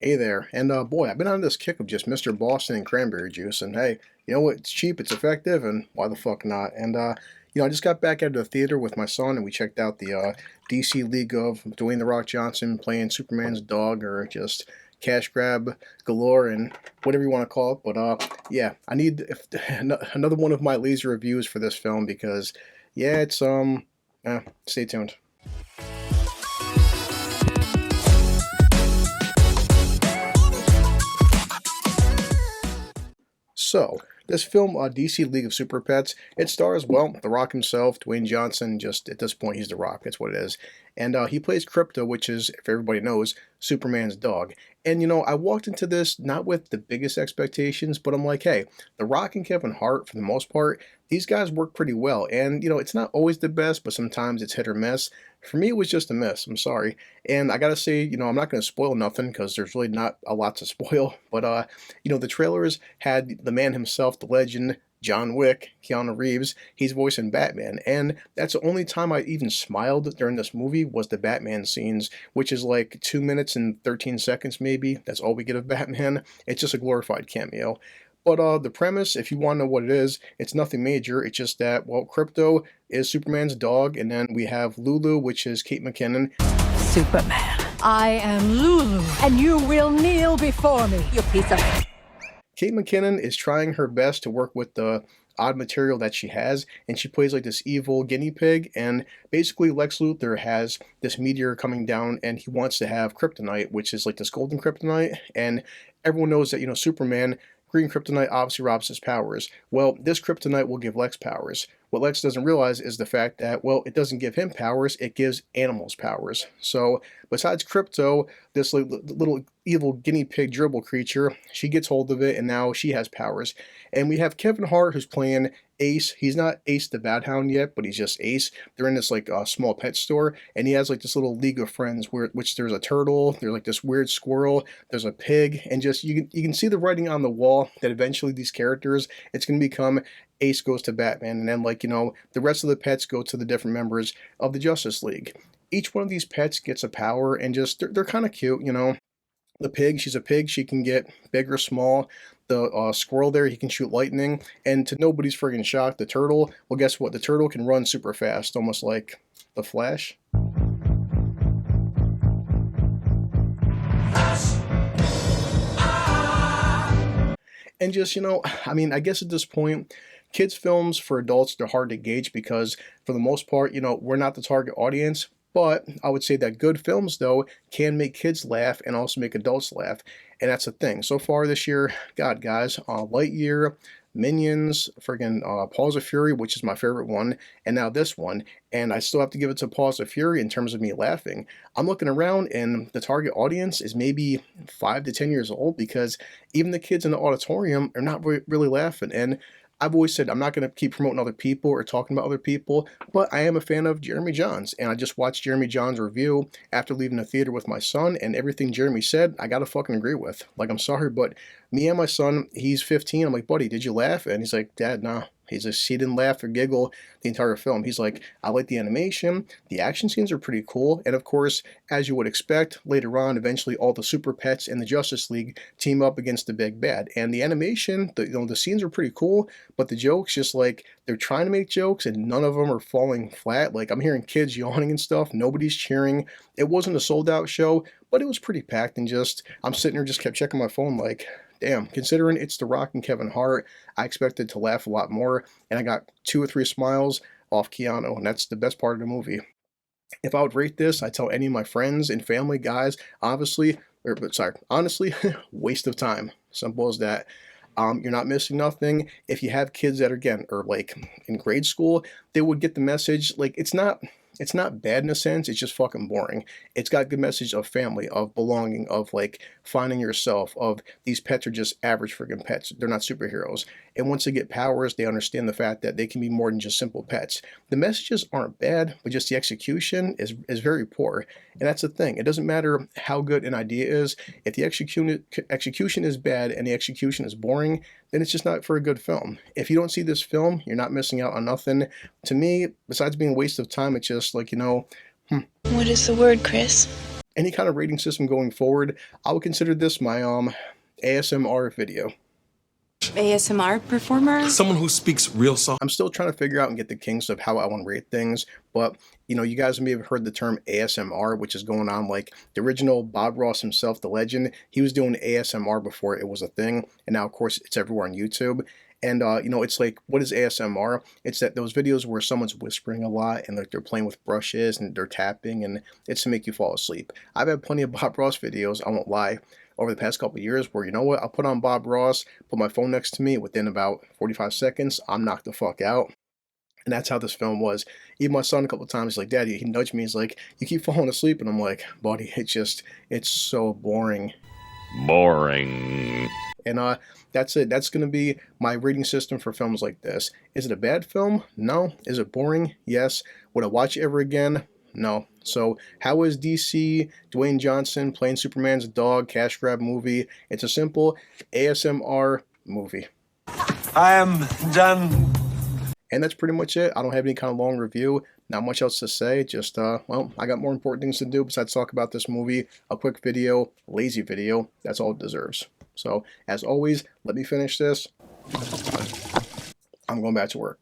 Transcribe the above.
Hey there, and boy, I've been on this kick of just Mr. Boston and cranberry juice, and hey, you know what? It's cheap, it's effective, and why the fuck not? And I just got back out of the theater with my son, and we checked out the DC League of Dwayne the Rock Johnson playing Superman's dog, or just cash grab galore, and whatever you want to call it. But yeah, I need another one of my laser reviews for this film because yeah, it's stay tuned. So, this film, DC League of Superpets, it stars, well, The Rock himself, Dwayne Johnson, just at this point, he's The Rock, that's what it is. And he plays Krypto, which is, if everybody knows, Superman's dog. And, I walked into this not with the biggest expectations, but I'm like, hey, The Rock and Kevin Hart, for the most part, these guys work pretty well. And, it's not always the best, but sometimes it's hit or miss. For me, it was just a miss. I'm sorry. And I gotta say, I'm not gonna spoil nothing because there's really not a lot to spoil. But the trailers had the man himself, the legend, John Wick, Keanu Reeves. He's voicing Batman, and that's the only time I even smiled during this movie was the Batman scenes, which is like 2 minutes and 13 seconds maybe. That's all we get of Batman. It's just a glorified cameo. But the premise, if you want to know what it is, it's nothing major. It's just that, well, Krypto is Superman's dog, and then we have Lulu, which is Kate McKinnon. Superman, I am Lulu, and you will kneel before me, you piece of... Kate McKinnon is trying her best to work with the odd material that she has, and she plays like this evil guinea pig, and basically Lex Luthor has this meteor coming down, and he wants to have kryptonite, which is like this golden kryptonite, and everyone knows that, Superman, green kryptonite obviously robs his powers. Well, this kryptonite will give Lex powers. What Lex doesn't realize is the fact that, well, it doesn't give him powers, it gives animals powers. So, besides Krypto, this little evil guinea pig gerbil creature, she gets hold of it, and now she has powers. And we have Kevin Hart, who's playing Ace. He's not Ace the Bad Hound yet, but he's just Ace. They're in this like small pet store, and he has like this little league of friends which there's a turtle, there's like this weird squirrel, there's a pig, and just you can see the writing on the wall that eventually these characters, it's going to become Ace goes to Batman, and then the rest of the pets go to the different members of the Justice League. Each one of these pets gets a power, and just they're kind of cute. The pig, she's a pig, she can get big or small. The squirrel there, he can shoot lightning. And to nobody's friggin' shock, the turtle, well, guess what? The turtle can run super fast, almost like the Flash. And just, I guess at this point, kids' films for adults, they're hard to gauge because, for the most part, we're not the target audience. But I would say that good films, though, can make kids laugh and also make adults laugh. And that's the thing. So far this year, God, guys, Lightyear, Minions, friggin' Paws of Fury, which is my favorite one, and now this one. And I still have to give it to Paws of Fury in terms of me laughing. I'm looking around, and the target audience is maybe 5 to 10 years old because even the kids in the auditorium are not really laughing. And I've always said I'm not going to keep promoting other people or talking about other people, but I am a fan of Jeremy Jahns, and I just watched Jeremy Jahns' review after leaving the theater with my son, and everything Jeremy said, I gotta fucking agree with. Like, I'm sorry, but me and my son, he's 15, I'm like, buddy, did you laugh? And he's like, Dad, nah. He didn't laugh or giggle the entire film. He's like, I like the animation, the action scenes are pretty cool, and of course, as you would expect, later on, eventually all the Super Pets and the Justice League team up against the big bad. And the animation, the scenes are pretty cool, but the jokes, just like, they're trying to make jokes and none of them are falling flat. Like, I'm hearing kids yawning and stuff, nobody's cheering. It wasn't a sold out show, but it was pretty packed, and just, I'm sitting here just kept checking my phone like, damn, considering it's The Rock and Kevin Hart, I expected to laugh a lot more, and I got 2 or 3 smiles off Keanu, and that's the best part of the movie. If I would rate this, I tell any of my friends and family, guys, honestly, waste of time. Simple as that. You're not missing nothing. If you have kids that are, again, or like in grade school, they would get the message. Like, it's not bad in a sense, it's just fucking boring. It's got good message of family, of belonging, of like finding yourself, of these pets are just average friggin' pets. They're not superheroes. And once they get powers, they understand the fact that they can be more than just simple pets. The messages aren't bad, but just the execution is very poor. And that's the thing. It doesn't matter how good an idea is. If the execution is bad and the execution is boring, then it's just not for a good film. If you don't see this film, you're not missing out on nothing. To me, besides being a waste of time, it's just like, What is the word, Chris? any kind of rating system going forward, I would consider this my ASMR video. ASMR performer? Someone who speaks real soft. I'm still trying to figure out and get the kinks of how I want to rate things, but you know, you guys may have heard the term ASMR, which is going on like the original Bob Ross himself, the legend. He was doing ASMR before it was a thing, and now of course it's everywhere on YouTube. And you know, it's like, what is ASMR? It's that those videos where someone's whispering a lot and like they're playing with brushes and they're tapping, and it's to make you fall asleep. I've had plenty of Bob Ross videos, I won't lie, over the past couple of years where, you know what, I'll put on Bob Ross, put my phone next to me, within about 45 seconds, I'm knocked the fuck out. And that's how this film was. Even my son a couple of times, he's like, Daddy, he nudged me, he's like, you keep falling asleep. And I'm like, buddy, it's so boring. Boring. And that's it. That's going to be my rating system for films like this. Is it a bad film? No. Is it boring? Yes. Would I watch it ever again? No. So how is DC Dwayne Johnson playing Superman's dog cash grab movie? It's a simple ASMR movie. I am done. And that's pretty much it. I don't have any kind of long review. Not much else to say. Just, well, I got more important things to do besides talk about this movie. A quick video, lazy video. That's all it deserves. So, as always, let me finish this. I'm going back to work.